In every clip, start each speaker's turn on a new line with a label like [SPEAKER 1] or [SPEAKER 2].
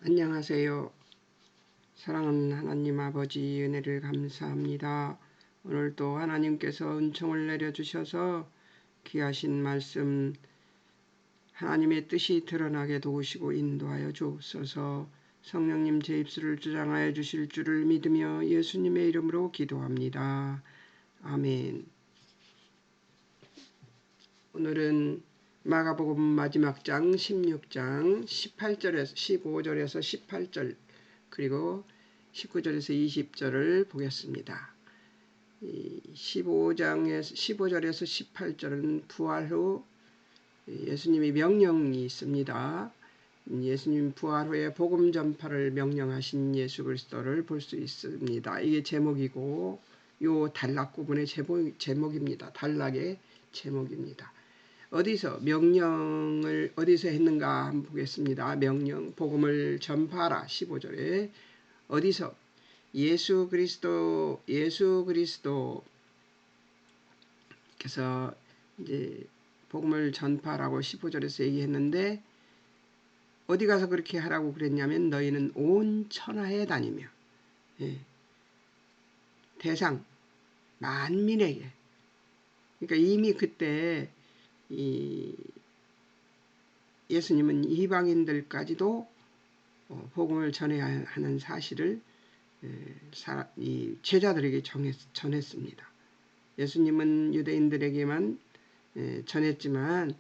[SPEAKER 1] 안녕하세요. 사랑하는 하나님 아버지 은혜를 감사합니다. 오늘도 하나님께서 은총을 내려주셔서 귀하신 말씀 하나님의 뜻이 드러나게 도우시고 인도하여 주옵소서. 성령님 제 입술을 주장하여 주실 줄을 믿으며 예수님의 이름으로 기도합니다. 아멘. 오늘은 마가복음 마지막 장 16장 18절에서 15절에서 18절 그리고 19절에서 20절을 보겠습니다. 15절에서 18절은 부활 후 예수님이 명령이 있습니다. 예수님 부활 후에 복음 전파를 명령하신 예수 그리스도를 볼 수 있습니다. 이게 제목이고 요 단락 구분의 제목입니다. 단락의 제목입니다. 어디서 명령을 어디서 했는가 한번 보겠습니다. 명령 복음을 전파하라 15절에 어디서 예수 그리스도께서 이제 복음을 전파하라고 15절에서 얘기했는데 어디 가서 그렇게 하라고 그랬냐면 너희는 온 천하에 다니며 대상 만민에게 그러니까 이미 그때 예수님은 이방인들까지도 복음을 전해야 하는 사실을 이 제자들에게 전했습니다. 예수님은 유대인들에게만 전했지만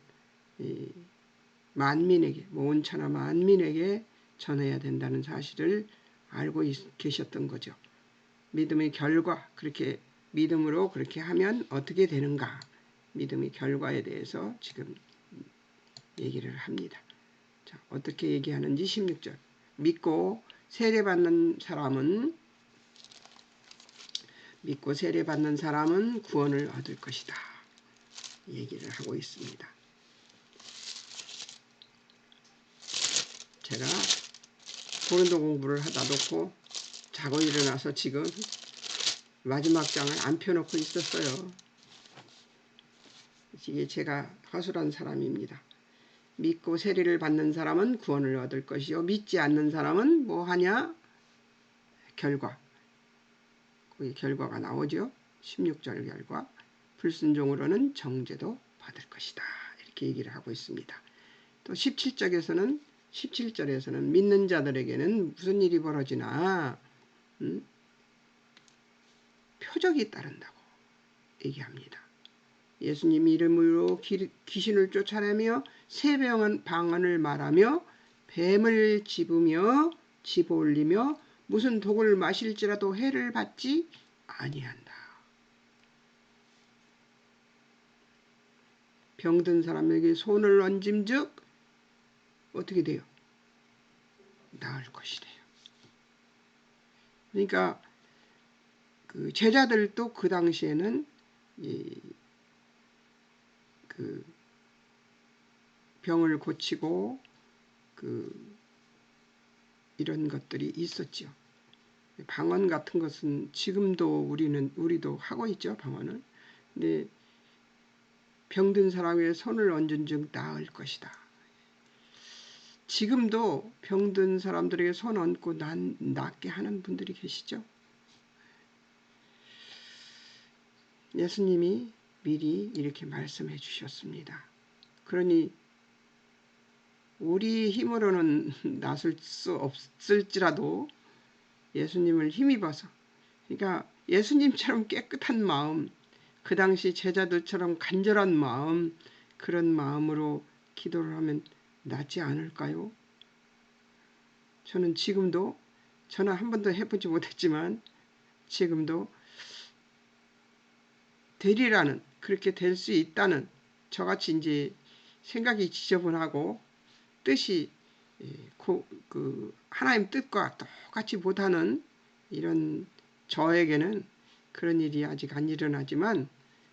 [SPEAKER 1] 만민에게 온 천하 만민에게 전해야 된다는 사실을 알고 계셨던 거죠. 믿음의 결과 그렇게 믿음으로 그렇게 하면 어떻게 되는가 믿음의 결과에 대해서 지금 얘기를 합니다. 자, 어떻게 얘기하는지 16절 믿고 세례받는 사람은 구원을 얻을 것이다. 얘기를 하고 있습니다. 제가 고린도 공부를 하다 놓고 자고 일어나서 지금 마지막 장을 안 펴놓고 있었어요. 이게 제가 허술한 사람입니다. 믿고 세례를 받는 사람은 구원을 얻을 것이요 믿지 않는 사람은 뭐하냐? 결과. 거기 결과가 나오죠. 16절 결과. 불순종으로는 정죄도 받을 것이다. 이렇게 얘기를 하고 있습니다. 또 17절에서는 믿는 자들에게는 무슨 일이 벌어지나 표적이 따른다고 얘기합니다. 예수님 이름으로 귀신을 쫓아내며 새 방언을 말하며 뱀을 집어올리며 무슨 독을 마실지라도 해를 받지 아니한다. 병든 사람에게 손을 얹음즉 어떻게 돼요? 나을 것이래요. 그러니까 그 제자들도 그 당시에는 그 병을 고치고 이런 것들이 있었죠. 방언 같은 것은 지금도 우리도 하고 있죠. 방언을. 근데 병든 사람의 손을 얹은 즉 나을 것이다. 지금도 병든 사람들에게 손 얹고 낫게 하는 분들이 계시죠. 예수님이 미리 이렇게 말씀해 주셨습니다. 그러니 우리 힘으로는 낫을 수 없을지라도 예수님을 힘입어서 그러니까 예수님처럼 깨끗한 마음 그 당시 제자들처럼 간절한 마음 그런 마음으로 기도를 하면 낫지 않을까요? 저는 지금도 저는 한 번도 해보지 못했지만 지금도 되리라는 그렇게 될 수 있다는 저같이 이제 생각이 지저분하고 뜻이 하나님 뜻과 똑같이 못하는 이런 저에게는 그런 일이 아직 안 일어나지만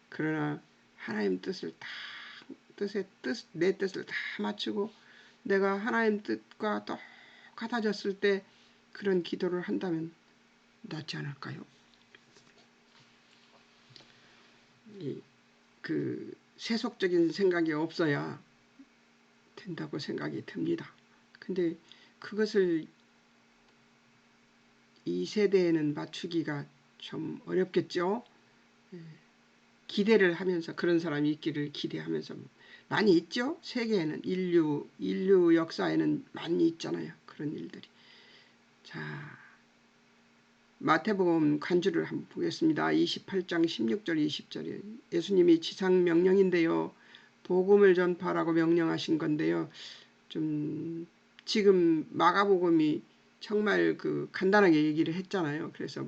[SPEAKER 1] 그러나 하나님 뜻을 다 내 뜻을 다 맞추고 내가 하나님 뜻과 똑같아졌을 때 그런 기도를 한다면 낫지 않을까요? 그 세속적인 생각이 없어야 된다고 생각이 듭니다. 근데 그것을 이 세대에는 맞추기가 좀 어렵겠죠. 기대를 하면서 그런 사람이 있기를 기대하면서 많이 있죠. 세계에는 인류 역사에는 많이 있잖아요. 그런 일들이. 자, 마태복음 간주를 한번 보겠습니다. 28장 16절 20절에 예수님이 지상 명령인데요. 복음을 전파하라고 명령하신 건데요. 좀 지금 마가복음이 정말 그 간단하게 얘기를 했잖아요. 그래서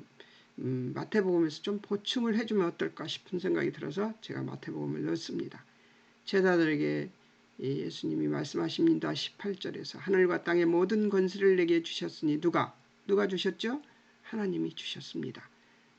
[SPEAKER 1] 마태복음에서 좀 보충을 해주면 어떨까 싶은 생각이 들어서 제가 마태복음을 넣었습니다. 제자들에게 예수님이 말씀하십니다. 18절에서 하늘과 땅의 모든 권세를 내게 주셨으니 누가 주셨죠? 하나님이 주셨습니다.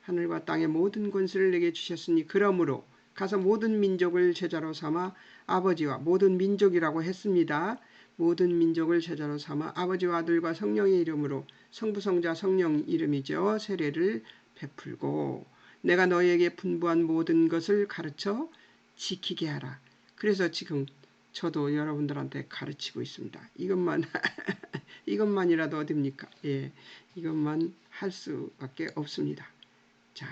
[SPEAKER 1] 하늘과 땅의 모든 권세를 내게 주셨으니 그러므로 가서 모든 민족을 제자로 삼아 아버지와 모든 민족이라고 했습니다. 모든 민족을 제자로 삼아 아버지와 아들과 성령의 이름으로 성부 성자 성령 이름이죠. 세례를 베풀고 내가 너희에게 분부한 모든 것을 가르쳐 지키게 하라. 그래서 지금 저도 여러분들한테 가르치고 있습니다. 이것만이라도 어딥니까? 예, 이것만 할 수밖에 없습니다. 자,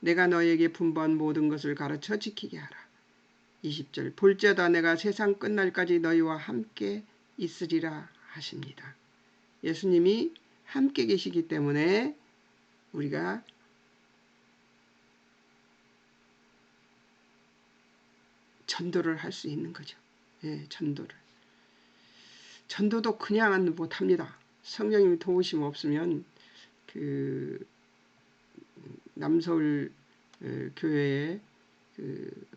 [SPEAKER 1] 내가 너희에게 분부한 모든 것을 가르쳐 지키게 하라. 20절 볼지어다 내가 세상 끝날까지 너희와 함께 있으리라 하십니다. 예수님이 함께 계시기 때문에 우리가 전도를 할 수 있는 거죠. 예, 전도도 그냥 못합니다. 성령님이 도우심 없으면 그 남서울 교회에 그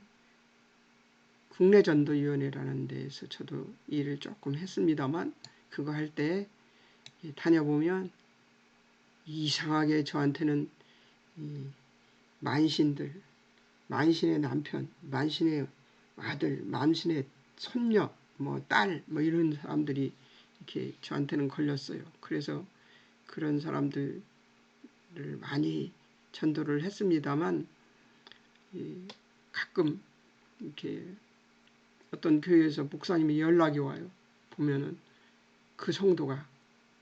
[SPEAKER 1] 국내전도위원회라는 데에서 저도 일을 조금 했습니다만 그거 할 때 다녀보면 이상하게 저한테는 이 만신의 남편, 만신의 아들, 만신의 손녀, 딸, 이런 사람들이 이렇게 저한테는 걸렸어요. 그래서 그런 사람들을 많이 전도를 했습니다만 가끔 이렇게 어떤 교회에서 목사님이 연락이 와요. 보면은 그 성도가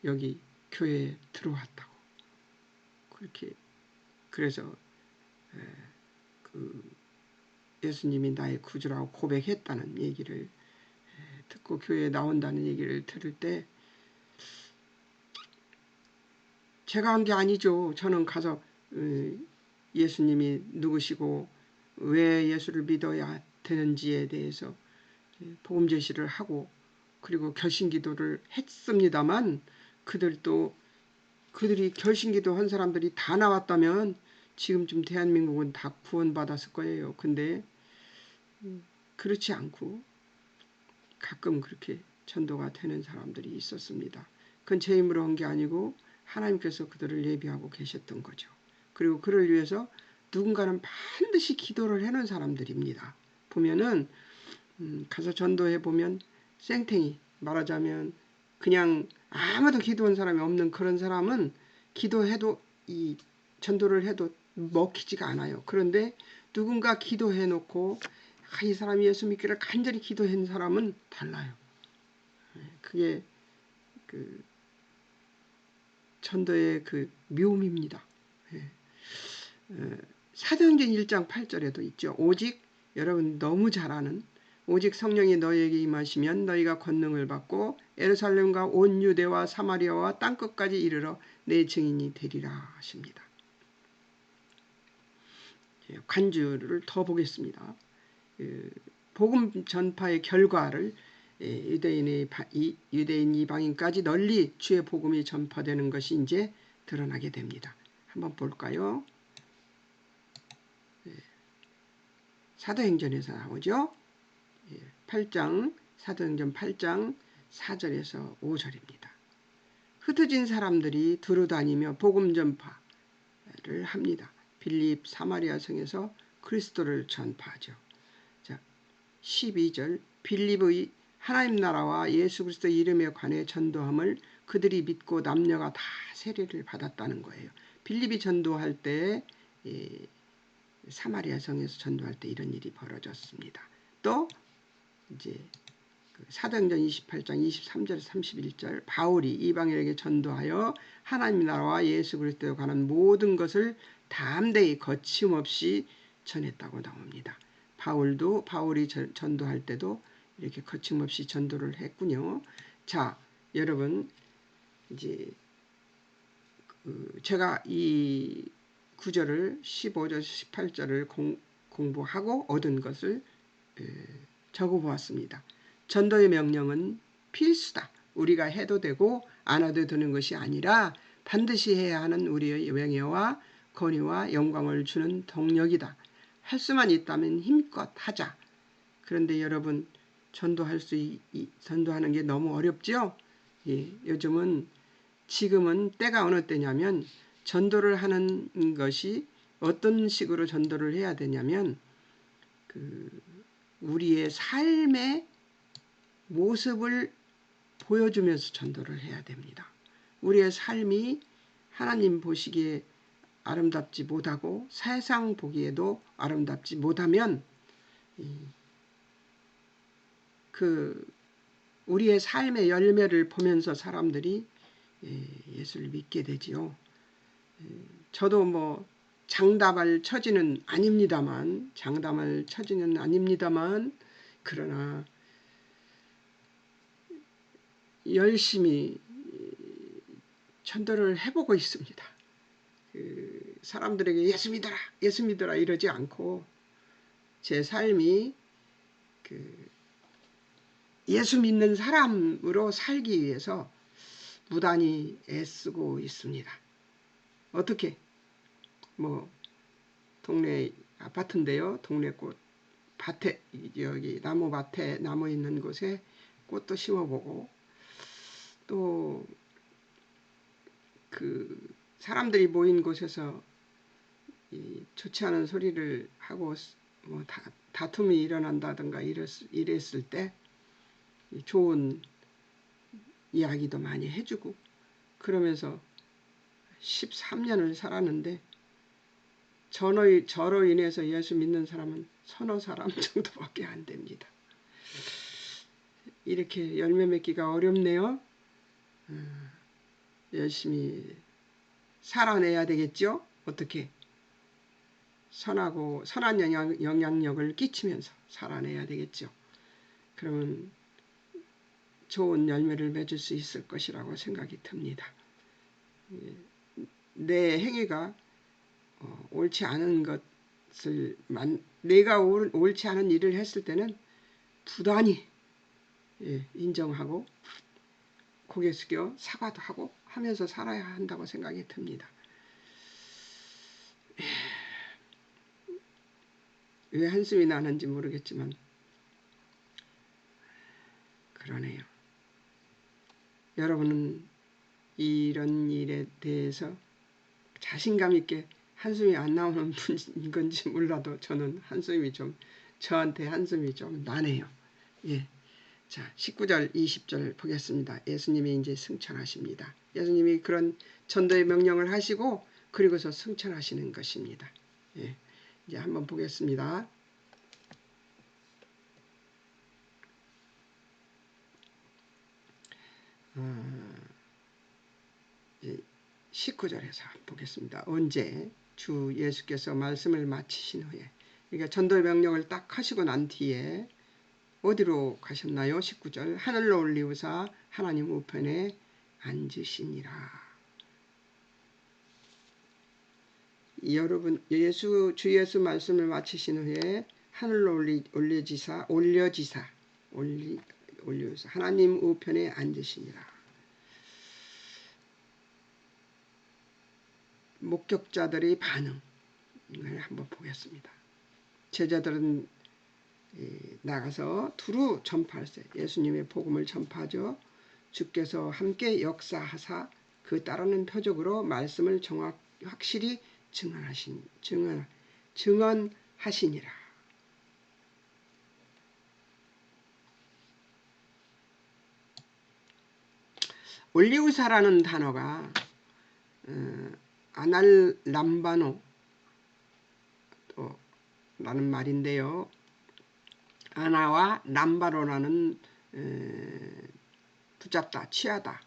[SPEAKER 1] 여기 교회에 들어왔다고. 그렇게 그래서 그 예수님이 나의 구주라고 고백했다는 얘기를 듣고 교회에 나온다는 얘기를 들을 때 제가 한 게 아니죠. 저는 가서 예수님이 누구시고 왜 예수를 믿어야 되는지에 대해서 복음 제시를 하고 그리고 결신기도를 했습니다만 그들이 결신기도 한 사람들이 다 나왔다면 지금쯤 대한민국은 다 구원받았을 거예요. 근데 그렇지 않고 가끔 그렇게 전도가 되는 사람들이 있었습니다. 그건 제 힘으로 한 게 아니고 하나님께서 그들을 예비하고 계셨던 거죠. 그리고 그를 위해서 누군가는 반드시 기도를 해놓은 사람들입니다. 보면은 가서 전도해 보면 생탱이 말하자면 그냥 아무도 기도한 사람이 없는 그런 사람은 기도해도 이 전도를 해도 먹히지가 않아요. 그런데 누군가 기도해 놓고 이 사람이 예수 믿기를 간절히 기도한 사람은 달라요. 그게 그 전도의 그 묘미입니다. 사도행전 1장 8절에도 있죠. 오직 여러분 너무 잘 아는 오직 성령이 너희에게 임하시면 너희가 권능을 받고 예루살렘과 온 유대와 사마리아와 땅끝까지 이르러 내 증인이 되리라 하십니다. 간주를 더 보겠습니다. 복음 전파의 결과를 유대인 이방인까지 널리 주의 복음이 전파되는 것이 이제 드러나게 됩니다. 한번 볼까요? 사도행전에서 나오죠. 8장 사도행전 8장 4절에서 5절입니다. 흩어진 사람들이 두루 다니며 복음 전파를 합니다. 빌립 사마리아 성에서 그리스도를 전파하죠. 자, 12절 빌립의 하나님 나라와 예수 그리스도 이름에 관해 전도함을 그들이 믿고 남녀가 다 세례를 받았다는 거예요. 빌립이 전도할 때 사마리아 성에서 전도할 때 이런 일이 벌어졌습니다. 또 이제 사도행전 28장 23절 31절 바울이 이방인에게 전도하여 하나님 나라와 예수 그리스도에 관한 모든 것을 담대히 거침없이 전했다고 나옵니다. 바울이 전도할 때도 이렇게 거침없이 전도를 했군요. 자, 여러분 이제 제가 이 구절을 15절 18절을 공부하고 얻은 것을 적어보았습니다. 전도의 명령은 필수다. 우리가 해도 되고 안 해도 되는 것이 아니라 반드시 해야 하는 우리의 명예와 권위와 영광을 주는 동력이다. 할 수만 있다면 힘껏 하자. 그런데 여러분 전도하는 게 너무 어렵죠? 예, 지금은 때가 어느 때냐면 전도를 하는 것이 어떤 식으로 전도를 해야 되냐면 우리의 삶의 모습을 보여주면서 전도를 해야 됩니다. 우리의 삶이 하나님 보시기에 아름답지 못하고 세상 보기에도 아름답지 못하면 우리의 삶의 열매를 보면서 사람들이 예수를 믿게 되지요. 저도 장담할 처지는 아닙니다만 그러나 열심히 전도를 해보고 있습니다. 사람들에게 예수 믿어라 이러지 않고 제 삶이 예수 믿는 사람으로 살기 위해서 무단히 애쓰고 있습니다. 어떻게? 동네 아파트인데요. 동네 밭에 여기 나무밭에 나무 있는 곳에 꽃도 심어보고 또 사람들이 모인 곳에서 좋지 않은 소리를 하고 다툼이 일어난다든가 이랬을 때 좋은 이야기도 많이 해주고 그러면서 13년을 살았는데 저로 인해서 예수 믿는 사람은 서너 사람 정도밖에 안 됩니다. 이렇게 열매 맺기가 어렵네요. 열심히 살아내야 되겠죠? 어떻게? 선한 영향력을 끼치면서 살아내야 되겠죠. 그러면 좋은 열매를 맺을 수 있을 것이라고 생각이 듭니다. 내 행위가 옳지 않은 것을 내가 옳지 않은 일을 했을 때는 부단히 인정하고 고개 숙여 사과도 하고 하면서 살아야 한다고 생각이 듭니다. 왜 한숨이 나는지 모르겠지만 그러네요. 여러분은 이런 일에 대해서 자신감 있게 한숨이 안 나오는 분인 건지 몰라도 저는 저한테 한숨이 좀 나네요. 예. 자, 19절, 20절 보겠습니다. 예수님이 이제 승천하십니다. 예수님이 그런 전도의 명령을 하시고 그리고서 승천하시는 것입니다. 예. 이제 한번 보겠습니다. 19절에서 보겠습니다. 언제 주 예수께서 말씀을 마치신 후에 그러니까 전도의 명령을 딱 하시고 난 뒤에 어디로 가셨나요? 19절 하늘로 올리우사 하나님 우편에 앉으시니라. 여러분 주 예수 말씀을 마치신 후에 하늘로 올려지사 하나님 우편에 앉으시니라. 목격자들의 반응을 한번 보겠습니다. 제자들은 나가서 두루 전파할세. 예수님의 복음을 전파하죠. 주께서 함께 역사하사 그 따르는 표적으로 말씀을 확실히 증언하시니라. 올리우사라는 단어가 아날람바노 라는 말인데요. 아나와 람바노라는 붙잡다, 취하다,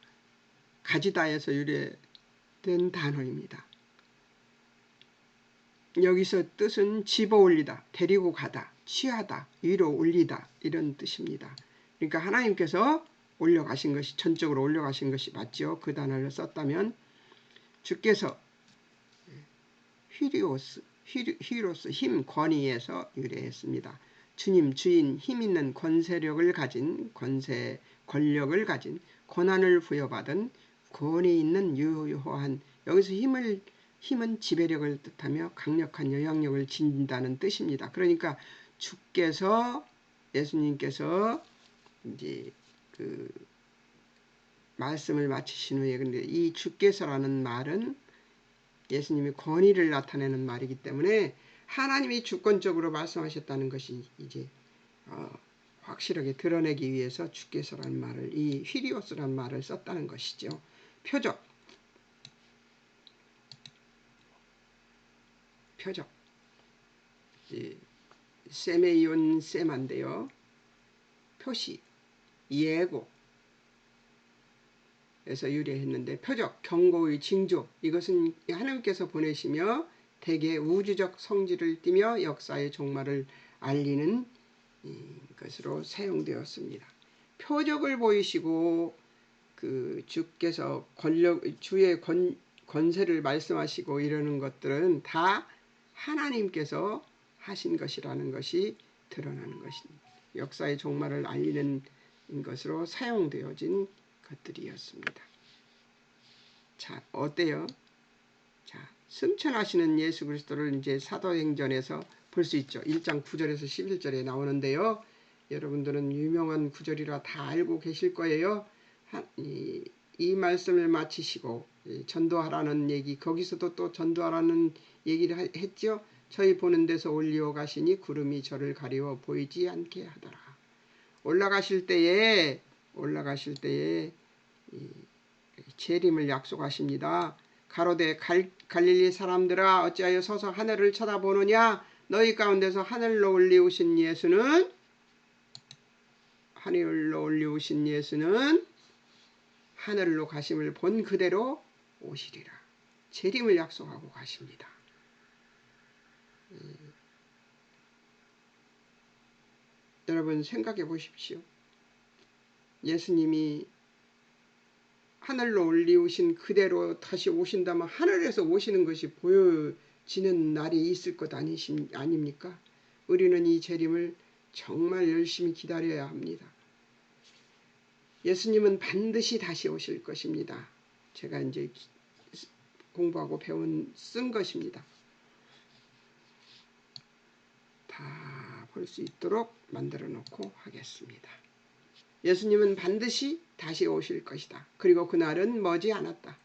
[SPEAKER 1] 가지다에서 유래된 단어입니다. 여기서 뜻은 집어 올리다, 데리고 가다, 취하다, 위로 올리다 이런 뜻입니다. 그러니까 하나님께서 올려가신 것이, 전적으로 올려가신 것이 맞죠. 그 단어를 썼다면 주께서 휘리오스, 힘, 권위에서 유래했습니다. 주님, 주인, 힘 있는 권세력을 가진, 권력을 가진, 권한을 부여받은, 권위 있는 유효한, 여기서 힘은 지배력을 뜻하며 강력한 영향력을 지닌다는 뜻입니다. 그러니까 주께서, 예수님께서 이제 그 말씀을 마치신 후에, 근데 이 주께서라는 말은 예수님의 권위를 나타내는 말이기 때문에 하나님이 주권적으로 말씀하셨다는 것이 이제 확실하게 드러내기 위해서 주께서라는 말을, 이 휘리오스라는 말을 썼다는 것이죠. 표적. 세메이온 세마인데요. 표시, 예고 에서 유래했는데, 표적, 경고의 징조, 이것은 하나님께서 보내시며 대개 우주적 성질을 띠며 역사의 종말을 알리는 것으로 사용되었습니다. 표적을 보이시고 그 주께서 주의 권세를 말씀하시고 이러는 것들은 다 하나님께서 하신 것이라는 것이 드러나는 것입니다. 역사의 종말을 알리는 것으로 사용되어진 것들이었습니다. 자, 어때요? 자, 승천하시는 예수 그리스도를 이제 사도행전에서 볼 수 있죠. 1장 9절에서 11절에 나오는데요. 여러분들은 유명한 구절이라 다 알고 계실 거예요. 이 말씀을 마치시고 전도하라는 얘기, 거기서도 또 전도하라는 얘기를 했죠. 저희 보는 데서 올리어 가시니 구름이 저를 가리워 보이지 않게 하더라. 올라가실 때에 재림을 약속하십니다. 가로되 갈릴리 사람들아 어찌하여 서서 하늘을 쳐다보느냐. 너희 가운데서 하늘로 올리우신 예수는 하늘로 가심을 본 그대로 오시리라. 재림을 약속하고 가십니다. 여러분 생각해 보십시오. 예수님이 하늘로 올리우신 그대로 다시 오신다면 하늘에서 오시는 것이 보여지는 날이 있을 것 아닙니까? 우리는 이 재림을 정말 열심히 기다려야 합니다. 예수님은 반드시 다시 오실 것입니다. 제가 이제 공부하고 쓴 것입니다. 다 볼 수 있도록 만들어 놓고 하겠습니다. 예수님은 반드시 다시 오실 것이다. 그리고 그날은 머지 않았다.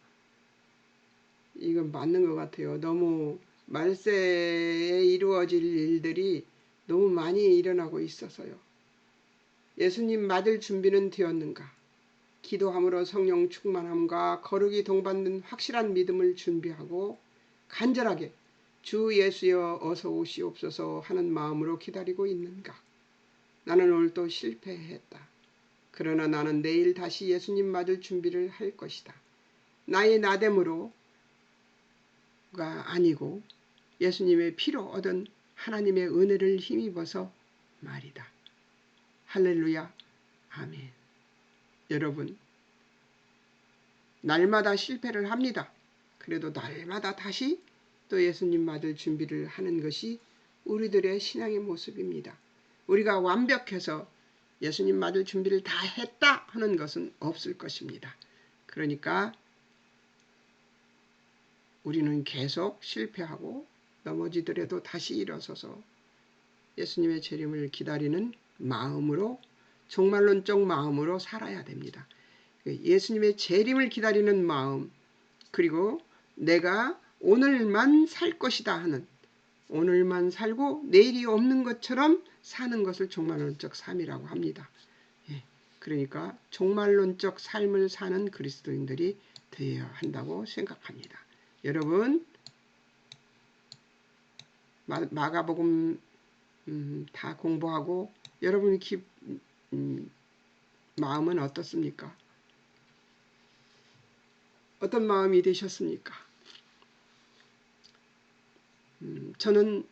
[SPEAKER 1] 이건 맞는 것 같아요. 너무 말세에 이루어질 일들이 너무 많이 일어나고 있어서요. 예수님 맞을 준비는 되었는가? 기도함으로 성령 충만함과 거룩이 동받는 확실한 믿음을 준비하고 간절하게 주 예수여 어서 오시옵소서 하는 마음으로 기다리고 있는가? 나는 오늘도 실패했다. 그러나 나는 내일 다시 예수님 맞을 준비를 할 것이다. 나의 나됨으로가 아니고 예수님의 피로 얻은 하나님의 은혜를 힘입어서 말이다. 할렐루야. 아멘. 여러분, 날마다 실패를 합니다. 그래도 날마다 다시 또 예수님 맞을 준비를 하는 것이 우리들의 신앙의 모습입니다. 우리가 완벽해서 예수님 맞을 준비를 다 했다 하는 것은 없을 것입니다. 그러니까 우리는 계속 실패하고 넘어지더라도 다시 일어서서 예수님의 재림을 기다리는 마음으로, 종말론적 마음으로 살아야 됩니다. 예수님의 재림을 기다리는 마음, 그리고 내가 오늘만 살 것이다 하는, 오늘만 살고 내일이 없는 것처럼 사는 것을 종말론적 삶이라고 합니다. 그러니까 종말론적 삶을 사는 그리스도인들이 되어야 한다고 생각합니다. 여러분, 마가복음 다 공부하고 여러분이 마음은 어떻습니까? 어떤 마음이 되셨습니까? 저는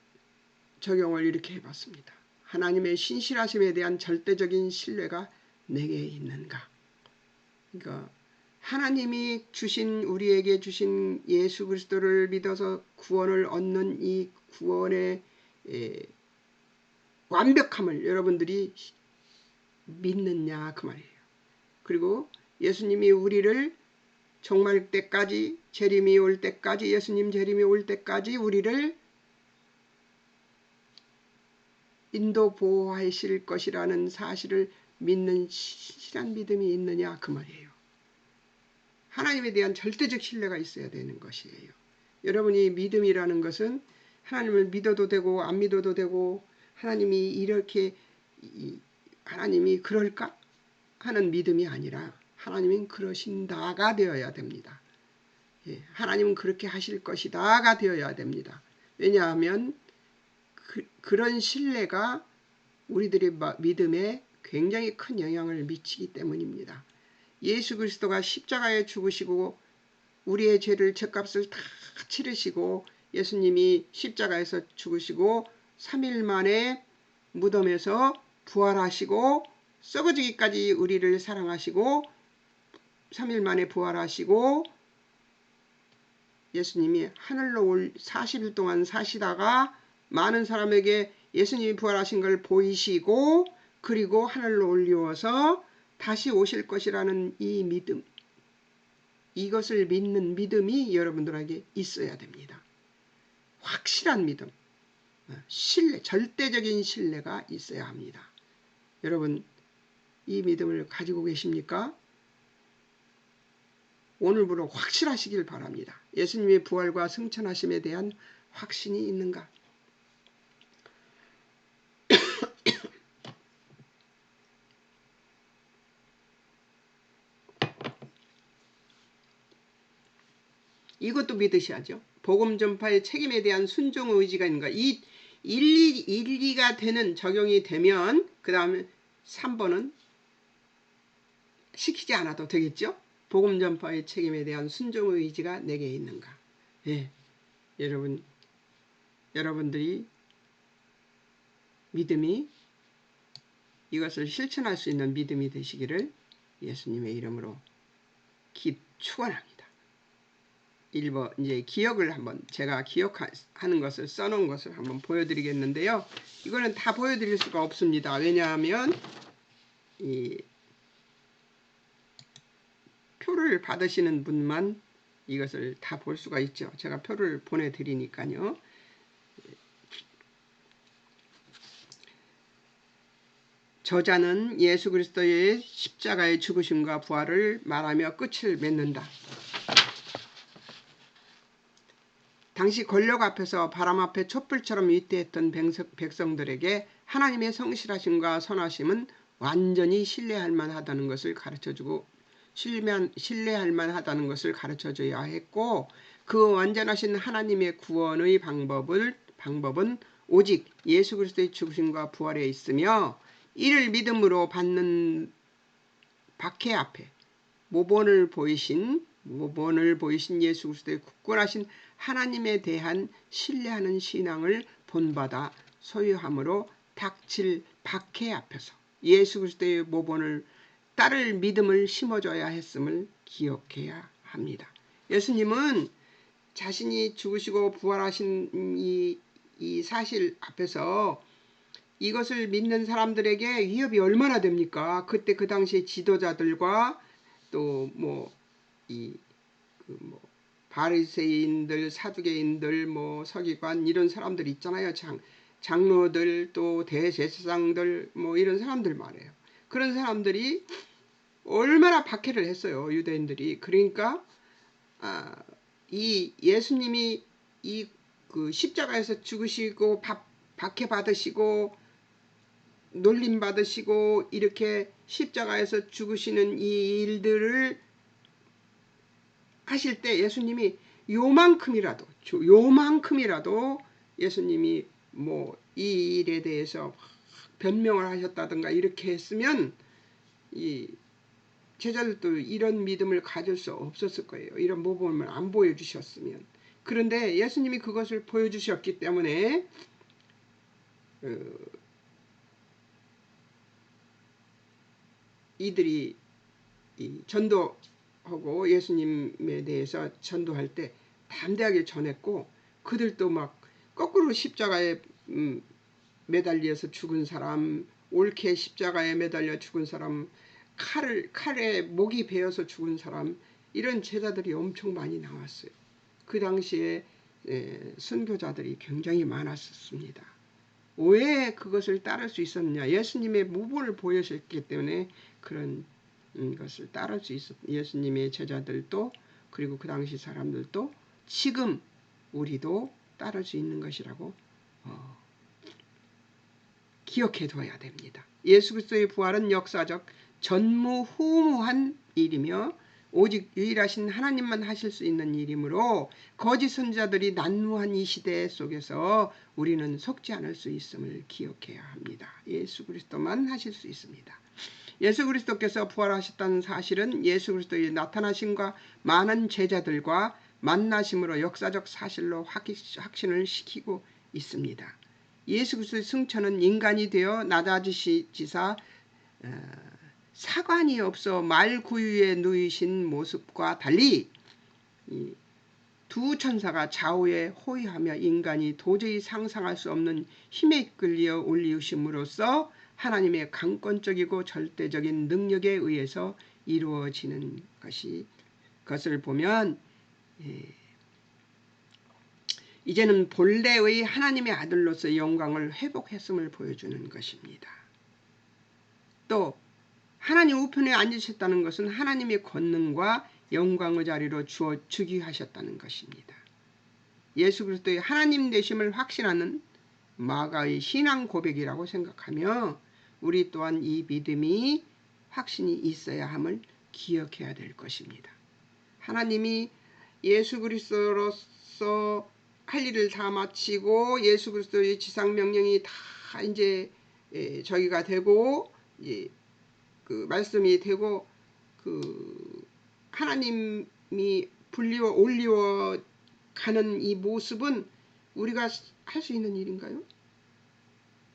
[SPEAKER 1] 적용을 이렇게 해봤습니다. 하나님의 신실하심에 대한 절대적인 신뢰가 내게 있는가? 그러니까 하나님이 우리에게 주신 예수 그리스도를 믿어서 구원을 얻는 이 구원의 완벽함을 여러분들이 믿느냐 그 말이에요. 그리고 예수님이 우리를 종말 때까지, 재림이 올 때까지, 예수님 재림이 올 때까지 우리를 인도 보호하실 것이라는 사실을 믿는 실한 믿음이 있느냐 그 말이에요. 하나님에 대한 절대적 신뢰가 있어야 되는 것이에요. 여러분이 믿음이라는 것은 하나님을 믿어도 되고 안 믿어도 되고 하나님이 이렇게 하나님이 그럴까 하는 믿음이 아니라 하나님은 그러신다가 되어야 됩니다. 하나님은 그렇게 하실 것이다가 되어야 됩니다. 왜냐하면 그런 신뢰가 우리들의 믿음에 굉장히 큰 영향을 미치기 때문입니다. 예수 그리스도가 십자가에 죽으시고 우리의 죄를 죗값을 다 치르시고 예수님이 십자가에서 죽으시고 3일 만에 무덤에서 부활하시고 썩어지기까지 우리를 사랑하시고 3일 만에 부활하시고 예수님이 하늘로 40일 동안 사시다가 많은 사람에게 예수님이 부활하신 걸 보이시고 그리고 하늘로 올리워서 다시 오실 것이라는 이 믿음, 이것을 믿는 믿음이 여러분들에게 있어야 됩니다. 확실한 믿음, 신뢰, 절대적인 신뢰가 있어야 합니다. 여러분 이 믿음을 가지고 계십니까? 오늘부로 확실하시길 바랍니다. 예수님의 부활과 승천하심에 대한 확신이 있는가? 이것도 믿으셔야죠. 복음 전파의 책임에 대한 순종 의지가 있는가. 이 일리가 되는 적용이 되면 그 다음에 3번은 시키지 않아도 되겠죠. 복음 전파의 책임에 대한 순종 의지가 내게 있는가. 여러분들이 믿음이 이것을 실천할 수 있는 믿음이 되시기를 예수님의 이름으로 축원합니다. 1번 이제 기억을 한번 제가 기억하는 것을 써놓은 것을 한번 보여드리겠는데요. 이거는 다 보여드릴 수가 없습니다. 왜냐하면 이 표를 받으시는 분만 이것을 다 볼 수가 있죠. 제가 표를 보내드리니까요. 저자는 예수 그리스도의 십자가의 죽으심과 부활을 말하며 끝을 맺는다. 당시 권력 앞에서 바람 앞에 촛불처럼 위태했던 백성들에게 하나님의 성실하심과 선하심은 완전히 신뢰할 만하다는 것을 가르쳐주고 신뢰할 만하다는 것을 가르쳐줘야 했고 그 완전하신 하나님의 구원의 방법은 오직 예수 그리스도의 죽으심과 부활에 있으며 이를 믿음으로 받는 박해 앞에 모본을 보이신 예수 그리스도의 굳건하신 하나님에 대한 신뢰하는 신앙을 본받아 소유함으로 닥칠 박해 앞에서 예수 그리스도의 모본을 따를 믿음을 심어줘야 했음을 기억해야 합니다. 예수님은 자신이 죽으시고 부활하신 이 사실 앞에서 이것을 믿는 사람들에게 위협이 얼마나 됩니까? 그때 그 당시에 지도자들과 또 바리새인들, 사두개인들, 서기관 이런 사람들 있잖아요. 장로들 또 대제사장들 이런 사람들 말이에요. 그런 사람들이 얼마나 박해를 했어요. 유대인들이. 그러니까 이 예수님이 그 십자가에서 죽으시고 박해 받으시고 놀림 받으시고 이렇게 십자가에서 죽으시는 이 일들을 하실 때 예수님이 요만큼이라도 예수님이 이 일에 대해서 변명을 하셨다든가 이렇게 했으면 이 제자들도 이런 믿음을 가질 수 없었을 거예요. 이런 모범을 안 보여주셨으면. 그런데 예수님이 그것을 보여주셨기 때문에 이들이 전도하고 예수님에 대해서 전도할 때 담대하게 전했고, 그들도 막 거꾸로 십자가에 매달려서 죽은 사람, 옳게 십자가에 매달려 죽은 사람, 칼에 목이 베어서 죽은 사람, 이런 제자들이 엄청 많이 나왔어요. 그 당시에 선교자들이 굉장히 많았었습니다. 왜 그것을 따를 수 있었느냐? 예수님의 모범을 보여주셨기 때문에 그런 것을 따를 수 있었. 예수님의 제자들도, 그리고 그 당시 사람들도 지금 우리도 따를 수 있는 것이라고 기억해 둬야 됩니다. 예수 그리스도의 부활은 역사적 전무후무한 일이며 오직 유일하신 하나님만 하실 수 있는 일이므로 거짓 선지자들이 난무한 이 시대 속에서 우리는 속지 않을 수 있음을 기억해야 합니다. 예수 그리스도만 하실 수 있습니다. 예수 그리스도께서 부활하셨다는 사실은 예수 그리스도의 나타나심과 많은 제자들과 만나심으로 역사적 사실로 확신을 시키고 있습니다. 예수 그리스도의 승천은 인간이 되어 낮아지시사 사관이 없어 말구유에 누이신 모습과 달리 두 천사가 좌우에 호위하며 인간이 도저히 상상할 수 없는 힘에 이끌려 올리우심으로써 하나님의 강권적이고 절대적인 능력에 의해서 이루어지는 것을 보면 이제는 본래의 하나님의 아들로서의 영광을 회복했음을 보여주는 것입니다. 또 하나님 우편에 앉으셨다는 것은 하나님의 권능과 영광의 자리로 주기 하셨다는 것입니다. 예수 그리스도의 하나님 되심을 확신하는 마가의 신앙 고백이라고 생각하며 우리 또한 이 믿음이 확신이 있어야 함을 기억해야 될 것입니다. 하나님이 예수 그리스도로서 할 일을 다 마치고 예수 그리스도의 지상 명령이 다 이제 저기가 되고 그 말씀이 되고 그 하나님이 올리워 가는 이 모습은 우리가 할 수 있는 일인가요?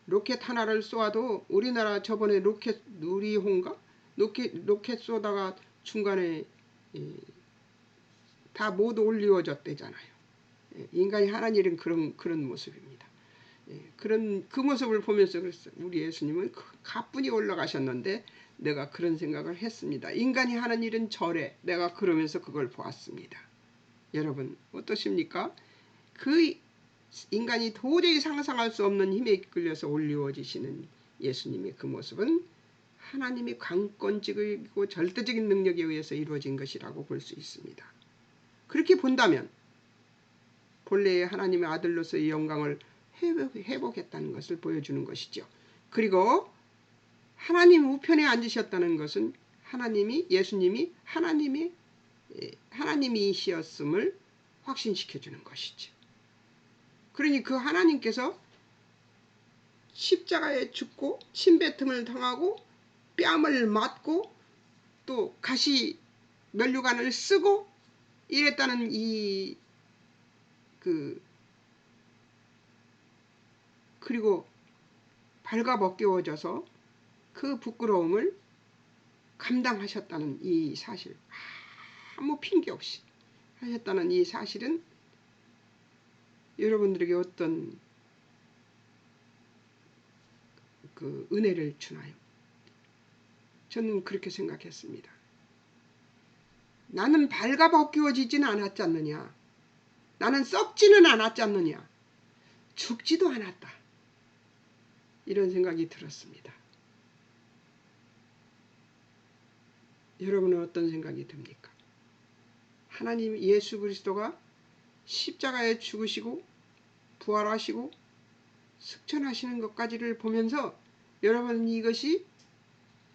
[SPEAKER 1] 로켓 하나를 쏘아도 우리나라 저번에 로켓 누리호인가? 로켓 쏘다가 중간에 다 모두 올리워졌대잖아요. 인간이 하는 일은 그런 모습입니다. 그 모습을 보면서 그랬어요. 우리 예수님은 가뿐히 올라가셨는데 내가 그런 생각을 했습니다. 인간이 하는 일은 저래. 내가 그러면서 그걸 보았습니다. 여러분 어떠십니까? 그 인간이 도저히 상상할 수 없는 힘에 이끌려서 올리워지시는 예수님의 그 모습은 하나님의 강권적이고 절대적인 능력에 의해서 이루어진 것이라고 볼 수 있습니다. 그렇게 본다면 본래의 하나님의 아들로서의 영광을 회복했다는 것을 보여주는 것이죠. 그리고 하나님 우편에 앉으셨다는 것은 예수님이 하나님이시었음을 확신시켜주는 것이죠. 그러니 그 하나님께서 십자가에 죽고 침뱉음을 당하고 뺨을 맞고 또 가시 면류관을 쓰고 이랬다는 그리고 발가벗겨져서 그 부끄러움을 감당하셨다는 이 사실, 아무 핑계 없이 하셨다는 이 사실은 여러분들에게 어떤 그 은혜를 주나요? 저는 그렇게 생각했습니다. 나는 발가벗겨지지는 않았지 않느냐? 나는 썩지는 않았지 않느냐? 죽지도 않았다. 이런 생각이 들었습니다. 여러분은 어떤 생각이 듭니까? 하나님 예수 그리스도가 십자가에 죽으시고 부활하시고 승천하시는 것까지를 보면서 여러분은 이것이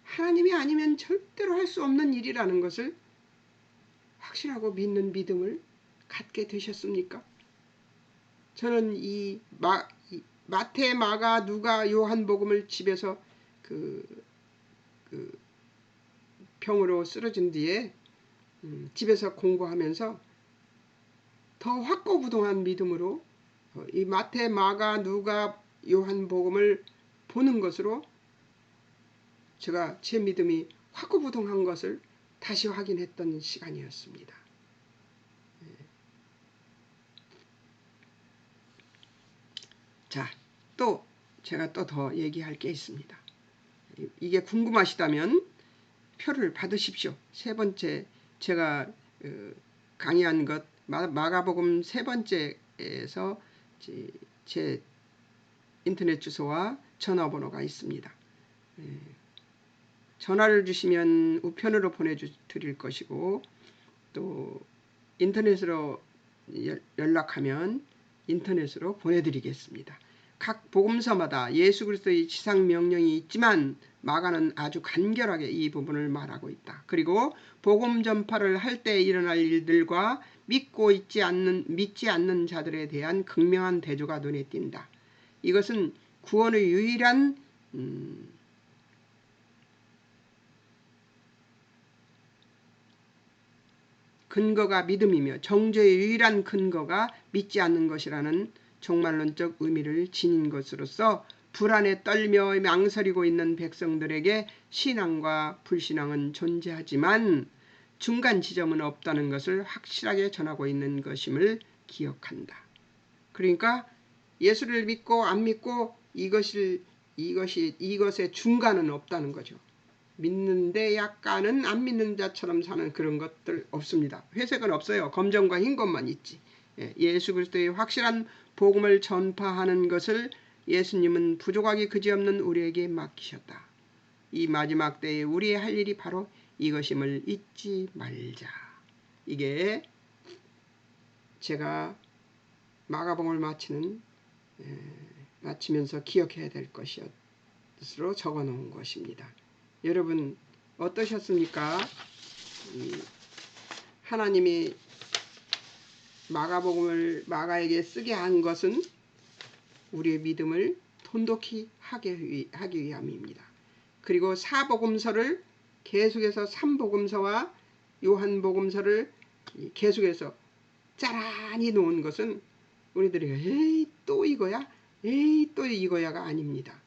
[SPEAKER 1] 하나님이 아니면 절대로 할 수 없는 일이라는 것을 확신하고 믿는 믿음을 갖게 되셨습니까? 저는 이 마태, 마가, 누가, 요한복음을 집에서 병으로 쓰러진 뒤에 집에서 공부하면서 더 확고부동한 믿음으로 이 마태, 마가, 누가, 요한복음을 보는 것으로 제가 제 믿음이 확고부동한 것을 다시 확인했던 시간이었습니다. 자, 또 제가 또 더 얘기할 게 있습니다. 이게 궁금하시다면 표를 받으십시오. 세 번째 제가 강의한 것 마가복음 세 번째에서 제 인터넷 주소와 전화번호가 있습니다. 전화를 주시면 우편으로 보내드릴 것이고 또 인터넷으로 연락하면 인터넷으로 보내드리겠습니다. 각 복음서마다 예수 그리스도의 지상 명령이 있지만 마가는 아주 간결하게 이 부분을 말하고 있다. 그리고 복음 전파를 할 때 일어날 일들과 믿지 않는 자들에 대한 극명한 대조가 눈에 띈다. 이것은 구원의 유일한 근거가 믿음이며 정죄의 유일한 근거가 믿지 않는 것이라는 종말론적 의미를 지닌 것으로서 불안에 떨며 망설이고 있는 백성들에게 신앙과 불신앙은 존재하지만 중간 지점은 없다는 것을 확실하게 전하고 있는 것임을 기억한다. 그러니까 예수를 믿고 안 믿고 이것의 중간은 없다는 거죠. 믿는데 약간은 안 믿는 자처럼 사는 그런 것들 없습니다. 회색은 없어요. 검정과 흰 것만 있지. 예수 그리스도의 확실한 복음을 전파하는 것을 예수님은 부족하기 그지없는 우리에게 맡기셨다. 이 마지막 때에 우리의 할 일이 바로 이것임을 잊지 말자. 이게 제가 마가복음을 마치면서 기억해야 될 것으로 적어놓은 것입니다. 여러분 어떠셨습니까? 하나님이 마가복음을 마가에게 쓰게 한 것은 우리의 믿음을 돈독히 하기 위함입니다. 그리고 사복음서를 계속해서 삼복음서와 요한복음서를 계속해서 짜란히 놓은 것은 우리들이 에이 또 이거야? 에이 또 이거야가 아닙니다.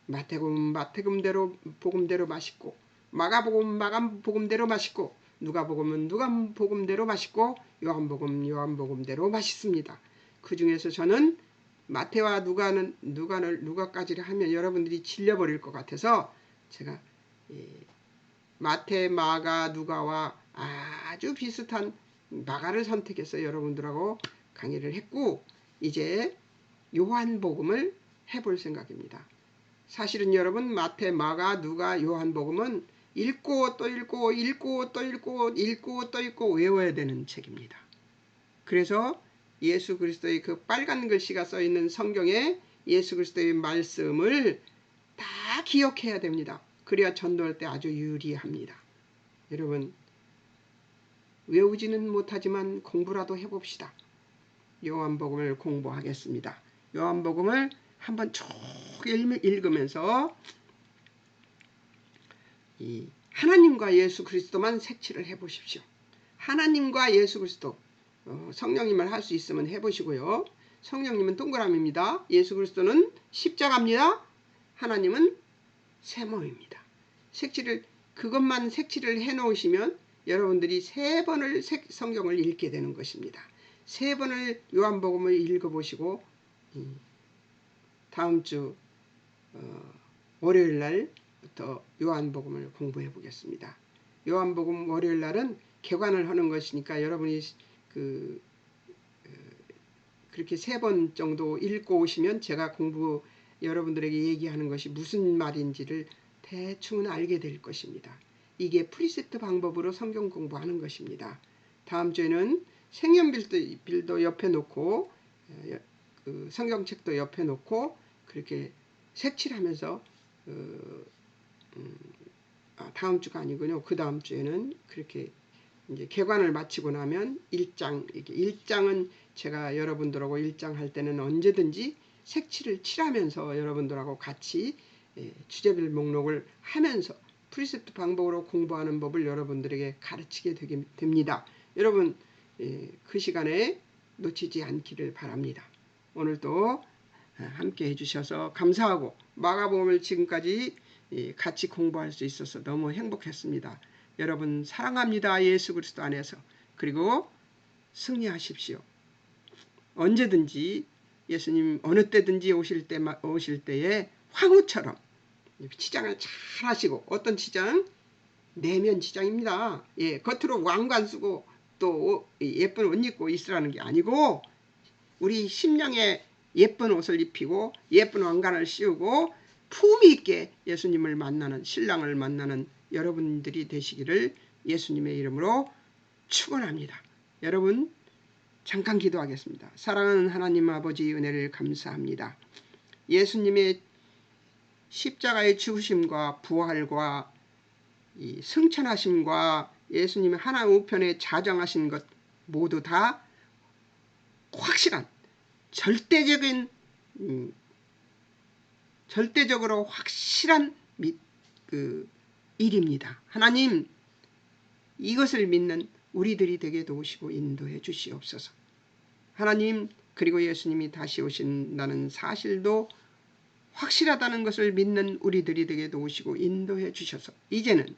[SPEAKER 1] 마태복음 마태복음대로 복음대로 맛있고 마가복음 마가복음대로 맛있고 누가복음은 누가복음대로 맛있고 요한복음대로 맛있습니다. 그 중에서 저는 마태와 누가까지를 하면 여러분들이 질려버릴 것 같아서 제가 마태, 마가, 누가와 아주 비슷한 마가를 선택해서 여러분들하고 강의를 했고 이제 요한복음을 해볼 생각입니다. 사실은 여러분 마태, 마가, 누가, 요한복음은 읽고 또 읽고 읽고 또 읽고 읽고 또 읽고 외워야 되는 책입니다. 그래서 예수 그리스도의 그 빨간 글씨가 써있는 성경에 예수 그리스도의 말씀을 다 기억해야 됩니다. 그래야 전도할 때 아주 유리합니다. 여러분 외우지는 못하지만 공부라도 해봅시다. 요한복음을 공부하겠습니다. 요한복음을 한번 쭉 읽으면서 이 하나님과 예수 그리스도만 색칠을 해보십시오. 하나님과 예수 그리스도 성령님을 할 수 있으면 해보시고요. 성령님은 동그라미입니다. 예수 그리스도는 십자가입니다. 하나님은 세모입니다. 그것만 색칠을 해놓으시면 여러분들이 3번을 성경을 읽게 되는 것입니다. 3번을 요한복음을 읽어보시고 다음 주 월요일 날부터 요한복음을 공부해 보겠습니다. 요한복음 월요일 날은 개관을 하는 것이니까 여러분이 그렇게 3번 정도 읽고 오시면 제가 여러분들에게 얘기하는 것이 무슨 말인지를 대충은 알게 될 것입니다. 이게 프리셉트 방법으로 성경 공부하는 것입니다. 다음 주에는 색연필도 옆에 놓고 성경책도 옆에 놓고 그렇게 색칠하면서 다음 주가 아니군요. 그 다음 주에는 그렇게 이제 개관을 마치고 나면 1장은 제가 여러분들하고 1장 할 때는 언제든지 색칠을 칠하면서 여러분들하고 같이 주제별 목록을 하면서 프리셉트 방법으로 공부하는 법을 여러분들에게 가르치게 되게 됩니다. 여러분 그 시간에 놓치지 않기를 바랍니다. 오늘도 함께 해주셔서 감사하고 마가복음을 지금까지 같이 공부할 수 있어서 너무 행복했습니다. 여러분 사랑합니다. 예수 그리스도 안에서. 그리고 승리하십시오. 언제든지 예수님 어느 때든지 오실 때에 황후처럼 치장을 잘 하시고, 어떤 치장? 내면 치장입니다. 겉으로 왕관 쓰고 또 예쁜 옷 입고 있으라는 게 아니고, 우리 심령에 예쁜 옷을 입히고 예쁜 왕관을 씌우고 품위 있게 예수님을 만나는, 신랑을 만나는 여러분들이 되시기를 예수님의 이름으로 축원합니다. 여러분 잠깐 기도하겠습니다. 사랑하는 하나님 아버지, 은혜를 감사합니다. 예수님의 십자가의 죽으심과 부활과 이 승천하심과 예수님의 하나님 우편에 자정하신 것 모두 다 확실한 절대적으로 확실한 일입니다. 하나님, 이것을 믿는 우리들이 되게 도우시고 인도해 주시옵소서. 하나님, 그리고 예수님이 다시 오신다는 사실도 확실하다는 것을 믿는 우리들이 되게 도우시고 인도해 주셔서 이제는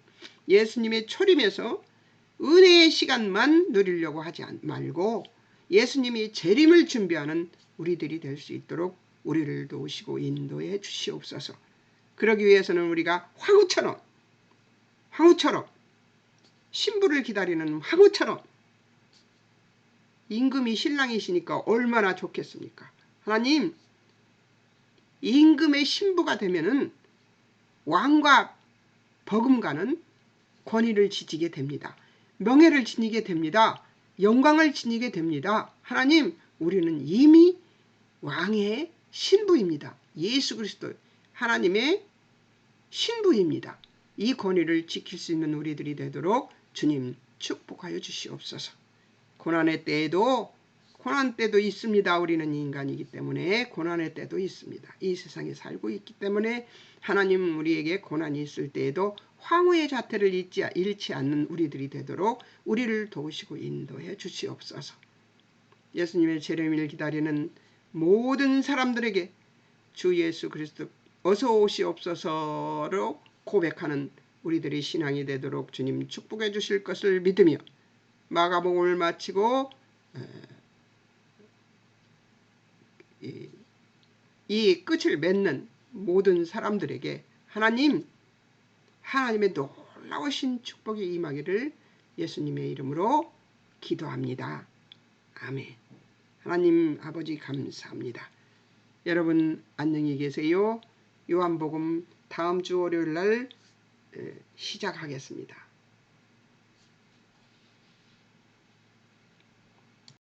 [SPEAKER 1] 예수님의 초림에서 은혜의 시간만 누리려고 하지 말고 예수님이 재림을 준비하는 우리들이 될 수 있도록 우리를 도우시고 인도해 주시옵소서. 그러기 위해서는 우리가 황후처럼 신부를 기다리는 황후처럼, 임금이 신랑이시니까 얼마나 좋겠습니까? 하나님, 임금의 신부가 되면은 왕과 버금가는 권위를 지니게 됩니다. 명예를 지니게 됩니다. 영광을 지니게 됩니다. 하나님, 우리는 이미 왕의 신부입니다. 예수 그리스도 하나님의 신부입니다. 이 권위를 지킬 수 있는 우리들이 되도록 주님 축복하여 주시옵소서. 고난 때도 있습니다. 우리는 인간이기 때문에 고난의 때도 있습니다. 이 세상에 살고 있기 때문에 하나님, 우리에게 고난이 있을 때에도 황후의 자태를 잃지 않는 우리들이 되도록 우리를 도우시고 인도해 주시옵소서. 예수님의 재림을 기다리는 모든 사람들에게 주 예수 그리스도 어서 오시옵소서로 고백하는 우리들의 신앙이 되도록 주님 축복해 주실 것을 믿으며 마가복음을 마치고 이 끝을 맺는 모든 사람들에게 하나님의 놀라우신 축복이 임하기를 예수님의 이름으로 기도합니다. 아멘. 하나님 아버지 감사합니다. 여러분 안녕히 계세요. 요한복음 다음 주 월요일 날 시작하겠습니다.